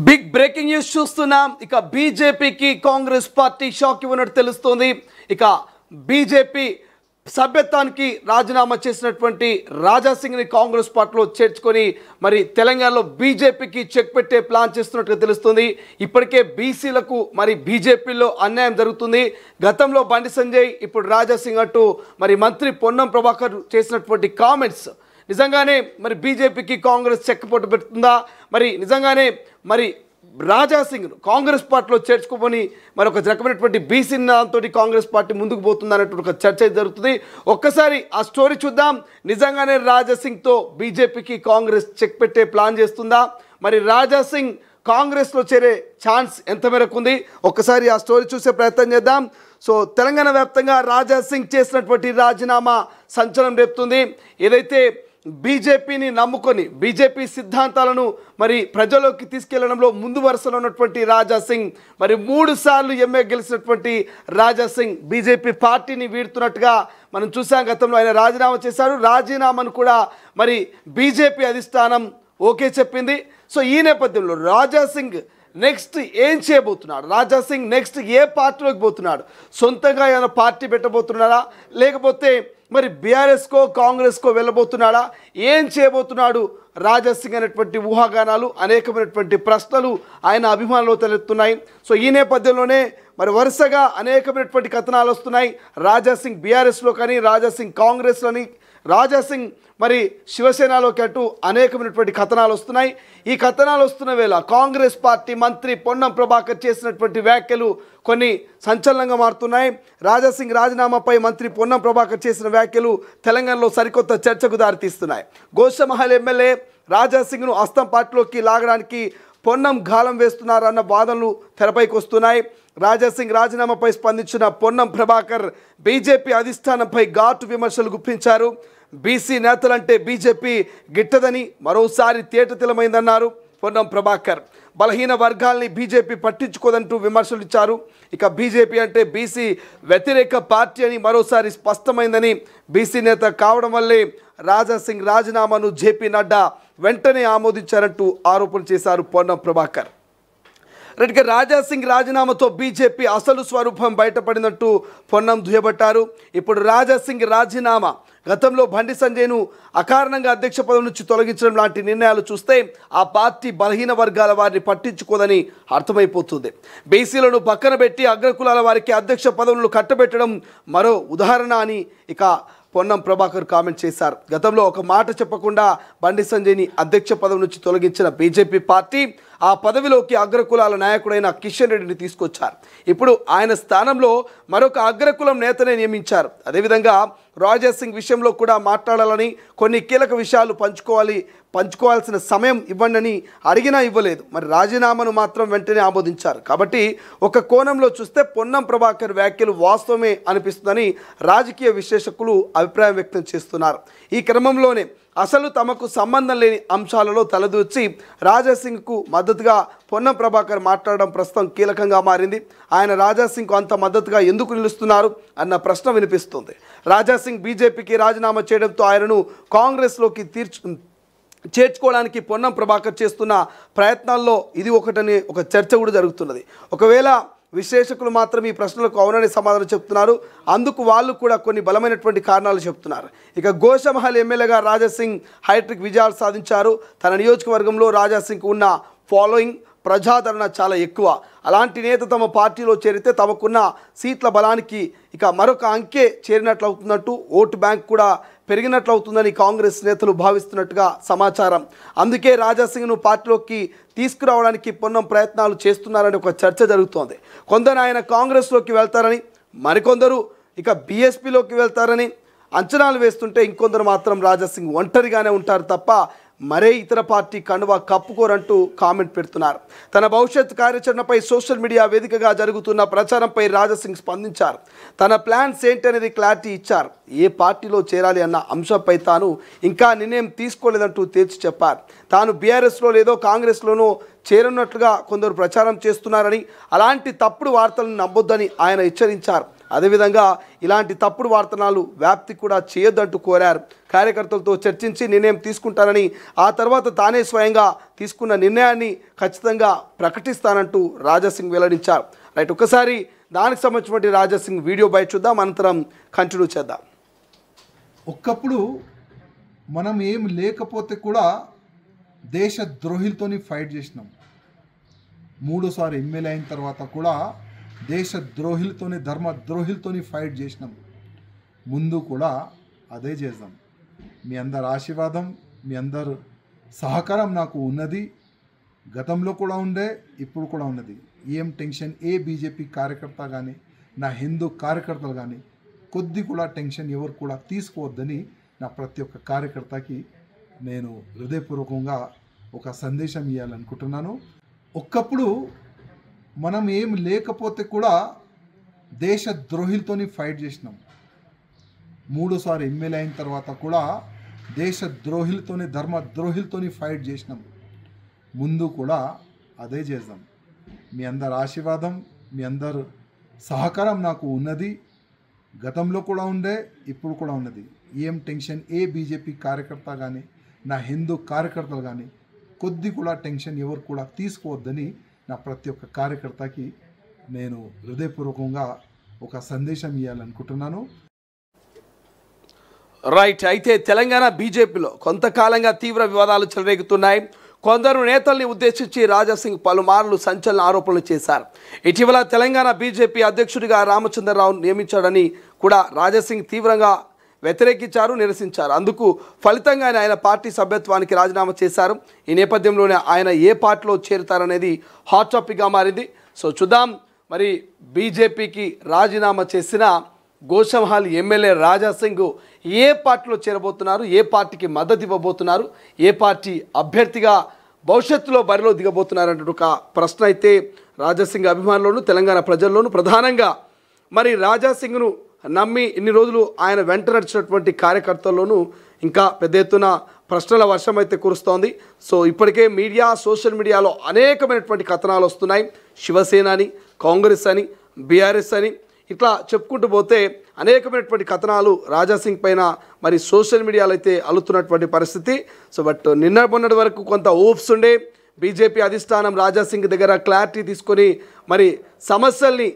Big breaking news చూస్తున్నాం. ఇక బీజేపీకి కాంగ్రెస్ పార్టీ షాక్ ఇవ్వనట్టు తెలుస్తోంది. ఇక బీజేపీ సభ్యత్వానికి రాజీనామా చేసినటువంటి రాజాసింగ్ని కాంగ్రెస్ పార్టీలో చేర్చుకొని మరి తెలంగాణలో బీజేపీకి చెక్ పెట్టే ప్లాన్ చేస్తున్నట్టుగా తెలుస్తుంది. ఇప్పటికే బీసీలకు మరి బీజేపీలో అన్యాయం జరుగుతుంది. గతంలో బండి సంజయ్, ఇప్పుడు రాజాసింగ్ అంటూ మరి మంత్రి పొన్నం ప్రభాకర్ చేసినటువంటి కామెంట్స్ నిజంగానే మరి బీజేపీకి కాంగ్రెస్ చెక్కపోటు పెడుతుందా? మరి నిజంగానే మరి రాజాసింగ్ కాంగ్రెస్ పార్టీలో చేర్చుకోమని మరి ఒక రకమైనటువంటి బీసీ నాతో కాంగ్రెస్ పార్టీ ముందుకు పోతుంది అన్నటువంటి ఒక చర్చ జరుగుతుంది. ఒక్కసారి ఆ స్టోరీ చూద్దాం. నిజంగానే రాజాసింగ్తో బీజేపీకి కాంగ్రెస్ చెక్ పెట్టే ప్లాన్ చేస్తుందా? మరి రాజాసింగ్ కాంగ్రెస్లో చేరే ఛాన్స్ ఎంత మేరకు ఉంది? ఒక్కసారి ఆ స్టోరీ చూసే ప్రయత్నం చేద్దాం. సో తెలంగాణ వ్యాప్తంగా రాజాసింగ్ చేసినటువంటి రాజీనామా సంచలనం రేపుతుంది. ఏదైతే బీజేపీని నమ్ముకొని బీజేపీ సిద్ధాంతాలను మరి ప్రజల్లోకి తీసుకెళ్లడంలో ముందు వరుసలో ఉన్నటువంటి రాజాసింగ్, మరి 3 సార్లు ఎంఏ గెలిచినటువంటి రాజాసింగ్ బీజేపీ పార్టీని వీడుతున్నట్టుగా మనం చూసాం. గతంలో ఆయన రాజీనామా చేశారు. రాజీనామాను కూడా మరి బీజేపీ అధిష్టానం ఓకే చెప్పింది. సో ఈ నేపథ్యంలో రాజాసింగ్ నెక్స్ట్ ఏం చేయబోతున్నాడు? రాజాసింగ్ నెక్స్ట్ ఏ పార్టీలోకి పోతున్నాడు? సొంతంగా ఏమైనా పార్టీ పెట్టబోతున్నాడా, లేకపోతే మరి బీఆర్ఎస్కో కాంగ్రెస్కో వెళ్ళబోతున్నాడా? ఏం చేయబోతున్నాడు రాజాసింగ్ అనేటువంటి ఊహాగానాలు, అనేకమైనటువంటి ప్రశ్నలు ఆయన అభిమానులు తలెత్తున్నాయి. సో ఈ నేపథ్యంలోనే మరి వరుసగా అనేకమైనటువంటి కథనాలు వస్తున్నాయి. రాజాసింగ్ బీఆర్ఎస్లో కానీ, రాజాసింగ్ కాంగ్రెస్లోని, రాజాసింగ్ మరి శివసేనలోకి అటు అనేకమైనటువంటి కథనాలు వస్తున్నాయి. ఈ కథనాలు వస్తున్న వేళ కాంగ్రెస్ పార్టీ మంత్రి పొన్నం ప్రభాకర్ చేసినటువంటి వ్యాఖ్యలు కొన్ని సంచలనంగా మారుతున్నాయి. రాజాసింగ్ రాజీనామాపై మంత్రి పొన్నం ప్రభాకర్ చేసిన వ్యాఖ్యలు తెలంగాణలో సరికొత్త చర్చకు దారితీస్తున్నాయి. గోషమహల్ ఎమ్మెల్యే రాజాసింగ్ను అస్తం పార్టీలోకి లాగడానికి పొన్నం గాలం వేస్తున్నారన్న వాదనలు తెరపైకి వస్తున్నాయి. రాజాసింగ్ రాజీనామాపై స్పందించిన పొన్నం ప్రభాకర్ బీజేపీ అధిష్టానంపై ఘాటు విమర్శలు గుప్పించారు. బీసీ నేతలంటే బీజేపీ గిట్టదని మరోసారి తేటతెల్లమైందన్నారు పొన్నం ప్రభాకర్. బలహీన వర్గాల్ని బీజేపీ పట్టించుకోదంటూ విమర్శలు ఇచ్చారు. ఇక బీజేపీ అంటే బీసీ వ్యతిరేక పార్టీ అని మరోసారి స్పష్టమైందని, బీసీ నేత కావడం వల్లే రాజాసింగ్ రాజీనామాను జేపీ నడ్డా వెంటనే ఆమోదించారంటూ ఆరోపణలు చేశారు పొన్నం ప్రభాకర్. రెడ్డిగా రాజాసింగ్ రాజీనామాతో బీజేపీ అసలు స్వరూపం బయటపడినట్టు పొన్నం దుయ్యబట్టారు. ఇప్పుడు రాజాసింగ్ రాజీనామా గతంలో బండి సంజయ్ను అకారణంగా అధ్యక్ష పదవి నుంచి తొలగించడం లాంటి నిర్ణయాలు చూస్తే ఆ పార్టీ బలహీన వర్గాల వారిని పట్టించుకోదని అర్థమైపోతుంది. బీసీలను పక్కన పెట్టి అగ్రకులాల వారికి అధ్యక్ష పదవులను కట్టబెట్టడం మరో ఉదాహరణ అని ఇక పొన్నం ప్రభాకర్ కామెంట్ చేశారు. గతంలో ఒక మాట చెప్పకుండా బండి సంజయ్ని అధ్యక్ష పదవి నుంచి తొలగించిన బీజేపీ పార్టీ ఆ పదవిలోకి అగ్రకులాల నాయకుడైన కిషన్ రెడ్డిని తీసుకొచ్చారు. ఇప్పుడు ఆయన స్థానంలో మరొక అగ్రకులం నేతనే నియమించారు. అదేవిధంగా రాజాసింగ్ విషయంలో కూడా మాట్లాడాలని, కొన్ని కీలక విషయాలు పంచుకోవాల్సిన సమయం ఇవ్వండి అడిగినా ఇవ్వలేదు. మరి రాజీనామాను మాత్రం వెంటనే ఆమోదించారు. కాబట్టి ఒక కోణంలో చూస్తే పొన్నం ప్రభాకర్ వ్యాఖ్యలు వాస్తవమే అనిపిస్తుందని రాజకీయ విశ్లేషకులు అభిప్రాయం వ్యక్తం చేస్తున్నారు. ఈ క్రమంలోనే అసలు తమకు సంబంధం లేని అంశాలలో తలదూర్చి రాజాసింగ్కు మద్దతుగా పొన్నం ప్రభాకర్ మాట్లాడడం ప్రస్తుతం కీలకంగా మారింది. ఆయన రాజాసింగ్కు అంత మద్దతుగా ఎందుకు నిలుస్తున్నారు అన్న ప్రశ్న వినిపిస్తుంది. రాజాసింగ్ బీజేపీకి రాజీనామా చేయడంతో ఆయనను కాంగ్రెస్లోకి చేర్చుకోవడానికి పొన్నం ప్రభాకర్ చేస్తున్న ప్రయత్నాల్లో ఇది ఒకటని ఒక చర్చ కూడా జరుగుతున్నది. ఒకవేళ విశ్లేషకులు మాత్రం ఈ ప్రశ్నలకు అవునని సమాధానం చెప్తున్నారు. అందుకు వాళ్ళు కూడా కొన్ని బలమైనటువంటి కారణాలు చెప్తున్నారు. ఇక గోషమహల్ ఎమ్మెల్యేగా రాజాసింగ్ హైట్రిక్ విజయాలు సాధించారు. తన నియోజకవర్గంలో రాజాసింగ్కు ఉన్న ఫాలోయింగ్, ప్రజాదరణ చాలా ఎక్కువ. అలాంటి నేత తమ పార్టీలో చేరితే తమకున్న సీట్ల బలానికి ఇక మరొక అంకె చేరినట్లు అవుతున్నట్టు, ఓటు బ్యాంక్ కూడా పెరిగినట్లు అవుతుందని కాంగ్రెస్ నేతలు భావిస్తున్నట్టుగా సమాచారం. అందుకే రాజాసింగ్ను పార్టీలోకి తీసుకురావడానికి పొన్నం ప్రయత్నాలు చేస్తున్నారని ఒక చర్చ జరుగుతోంది. కొందరు ఆయన కాంగ్రెస్లోకి వెళ్తారని, మరికొందరు ఇక బీఎస్పీలోకి వెళ్తారని అంచనాలు వేస్తుంటే, ఇంకొందరు మాత్రం రాజాసింగ్ ఒంటరిగానే ఉంటారు తప్ప మరే ఇతర పార్టీ కండువా కప్పుకోరంటూ కామెంట్ పెడుతున్నారు. తన భవిష్యత్ కార్యాచరణపై సోషల్ మీడియా వేదికగా జరుగుతున్న ప్రచారంపై రాజాసింగ్ స్పందించారు. తన ప్లాన్స్ ఏంటనేది క్లారిటీ ఇచ్చారు. ఏ పార్టీలో చేరాలి అన్న అంశంపై తాను ఇంకా నిర్ణయం తీసుకోలేదంటూ తేల్చి చెప్పారు. తాను బీఆర్ఎస్లో లేదో కాంగ్రెస్లోనో చేరున్నట్లుగా కొందరు ప్రచారం చేస్తున్నారని, అలాంటి తప్పుడు వార్తలను నమ్మొద్దని ఆయన హెచ్చరించారు. అదేవిధంగా ఇలాంటి తప్పుడు వార్తనాలు వ్యాప్తి కూడా చేయొద్దంటూ కోరారు. కార్యకర్తలతో చర్చించి నిర్ణయం తీసుకుంటానని, ఆ తర్వాత తానే స్వయంగా తీసుకున్న నిర్ణయాన్ని ఖచ్చితంగా ప్రకటిస్తానంటూ రాజాసింగ్ వెల్లడించారు. రైట్, ఒకసారి దానికి సంబంధించినటువంటి రాజాసింగ్ వీడియో బయట చూద్దాం, అనంతరం కంటిన్యూ చేద్దాం. ఒక్కప్పుడు మనం ఏం లేకపోతే కూడా దేశ ద్రోహిలతోని ఫైట్ చేసినాం. 3 సార్లు ఎమ్మెల్యే అయిన తర్వాత కూడా దేశ ద్రోహిలతోని, ధర్మ ద్రోహిలతోని ఫైట్ చేసినాం. ముందు కూడా అదే చేద్దాం. మీ అందరి ఆశీర్వాదం, మీ అందరు సహకారం నాకు ఉన్నది. గతంలో కూడా ఉండే, ఇప్పుడు కూడా ఉన్నది. ఏం టెన్షన్ ఏ బీజేపీ కార్యకర్త కానీ, నా హిందూ కార్యకర్తలు కానీ కొద్ది కూడా టెన్షన్ ఎవరు కూడా తీసుకోవద్దని నా ప్రతి ఒక్క కార్యకర్తకి నేను హృదయపూర్వకంగా ఒక సందేశం ఇవ్వాలనుకుంటున్నాను. ఒక్కప్పుడు మనం ఏం లేకపోతే కూడా దేశ ద్రోహిలతోని ఫైట్ చేసినాం. 3 సార్లు ఎమ్మెల్యే అయిన తర్వాత కూడా దేశ ద్రోహిలతోని, ధర్మ ద్రోహిలతోని ఫైట్ చేసినాం. ముందు కూడా అదే చేద్దాం. మీ అందరి ఆశీర్వాదం, మీ అందరు సహకారం నాకు ఉన్నది. గతంలో కూడా ఉండే, ఇప్పుడు కూడా ఉన్నది. ఏం టెన్షన్ ఏ బీజేపీ కార్యకర్త కానీ, నా హిందూ కార్యకర్తలు కానీ కొద్ది కూడా టెన్షన్ ఎవరు కూడా తీసుకోవద్దని నా ప్రతి ఒక్క కార్యకర్తకి నేను హృదయపూర్వకంగా ఒక సందేశం ఇవ్వాలనుకుంటున్నాను. రైట్, అయితే తెలంగాణ బీజేపీలో కొంతకాలంగా తీవ్ర వివాదాలు చెలరేగుతున్నాయి. కొందరు నేతల్ని ఉద్దేశించి రాజాసింగ్ పలుమార్లు సంచలన ఆరోపణలు చేశారు. ఇటీవల తెలంగాణ బీజేపీ అధ్యక్షుడిగా రామచంద్రరావు నియమించాడని కూడా రాజాసింగ్ తీవ్రంగా వ్యతిరేకించారు, నిరసించారు. అందుకు ఫలితంగా ఆయన పార్టీ సభ్యత్వానికి రాజీనామా చేశారు. ఈ నేపథ్యంలోనే ఆయన ఏ పార్టీలో చేరుతారనేది హాట్ టాపిక్గా మారింది. సో చూద్దాం, మరి బీజేపీకి రాజీనామా చేసిన గోషంహాల్ ఎమ్మెల్యే రాజాసింగ్ ఏ పార్టీలో చేరబోతున్నారు, ఏ పార్టీకి మద్దతు ఇవ్వబోతున్నారు, ఏ పార్టీ అభ్యర్థిగా భవిష్యత్తులో బరిలో దిగబోతున్నారంటే ఒక ప్రశ్న అయితే రాజాసింగ్ అభిమానులను, తెలంగాణ ప్రజల్లోనూ ప్రధానంగా మరి రాజాసింగ్ను నమ్మి ఇన్ని రోజులు ఆయన వెంట నడిచినటువంటి కార్యకర్తల్లోనూ ఇంకా పెద్ద ఎత్తున ప్రశ్నల వర్షం అయితే కురుస్తోంది. సో ఇప్పటికే మీడియా, సోషల్ మీడియాలో అనేకమైనటువంటి కథనాలు వస్తున్నాయి. శివసేన అని, కాంగ్రెస్ అని, బీఆర్ఎస్ అని ఇట్లా చెప్పుకుంటూ పోతే అనేకమైనటువంటి కథనాలు రాజాసింగ్ పైన మరి సోషల్ మీడియాలో అయితే అల్లుతున్నటువంటి పరిస్థితి. సో బట్ మొన్నటి వరకు కొంత ఓప్స్ ఉండే. బీజేపీ అధిష్టానం రాజాసింగ్ దగ్గర క్లారిటీ తీసుకొని మరి సమస్యల్ని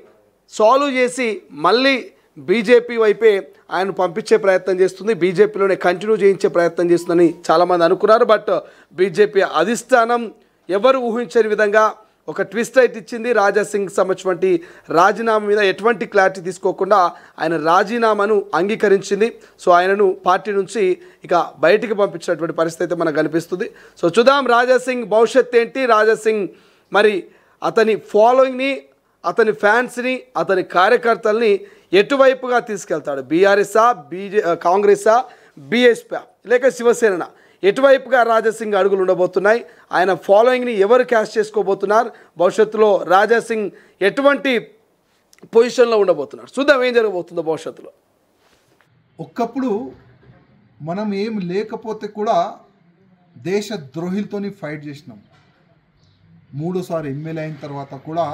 సాల్వ్ చేసి మళ్ళీ బీజేపీ వైపే ఆయన పంపించే ప్రయత్నం చేస్తుంది, బీజేపీలోనే కంటిన్యూ చేయించే ప్రయత్నం చేస్తుందని చాలామంది అనుకున్నారు. బట్ బీజేపీ అధిష్టానం ఎవరు ఊహించని విధంగా ఒక ట్విస్ట్ అయితే ఇచ్చింది. రాజాసింగ్ సంబంధించినటువంటి రాజీనామా మీద ఎటువంటి క్లారిటీ తీసుకోకుండా ఆయన రాజీనామాను అంగీకరించింది. సో ఆయనను పార్టీ నుంచి ఇక బయటికి పంపించినటువంటి పరిస్థితి అయితే మనకు కనిపిస్తుంది. సో చూద్దాం రాజాసింగ్ భవిష్యత్ ఏంటి, రాజాసింగ్ మరి అతని ఫాలోయింగ్ని, అతని ఫ్యాన్స్ని, అతని కార్యకర్తల్ని ఎటువైపుగా తీసుకెళ్తాడు? బీఆర్ఎస్ఆ, కాంగ్రెసా, బీఎస్పీ లేక శివసేన, ఎటువైపుగా రాజాసింగ్ అడుగులు ఉండబోతున్నాయి? ఆయన ఫాలోయింగ్ని ఎవరు క్యాష్ చేసుకోబోతున్నారు? భవిష్యత్తులో రాజాసింగ్ ఎటువంటి పొజిషన్లో ఉండబోతున్నారు? చూద్దాం ఏం జరగబోతుందో భవిష్యత్తులో. ఒక్కప్పుడు మనం ఏం లేకపోతే కూడా దేశ ద్రోహిలతోని ఫైట్ చేసినాం. 3 సార్లు ఎమ్మెల్యే అయిన తర్వాత కూడా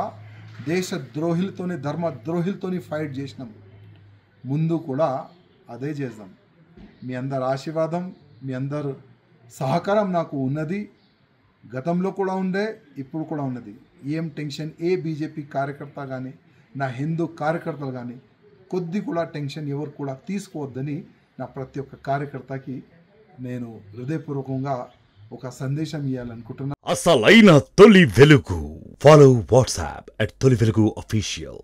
దేశ ద్రోహిలతోని, ధర్మ ద్రోహిలతోని ఫైట్ చేసినాం. ముందు కూడా అదే చేద్దాం. మీ అందరి ఆశీర్వాదం, మీ అందరు సహకారం నాకు ఉన్నది. గతంలో కూడా ఉండే, ఇప్పుడు కూడా ఉన్నది. ఏం టెన్షన్ ఏ బీజేపీ కార్యకర్త కానీ, నా హిందూ కార్యకర్తలు కానీ కొద్ది కూడా టెన్షన్ ఎవరు కూడా తీసుకోవద్దని నా ప్రతి ఒక్క కార్యకర్తకి నేను హృదయపూర్వకంగా ఒక సందేశం ఇవ్వాలనుకుంటున్నాను. అసలైన తొలి వెలుగు. ఫాలో వాట్సాప్ @తొలి వెలుగు official.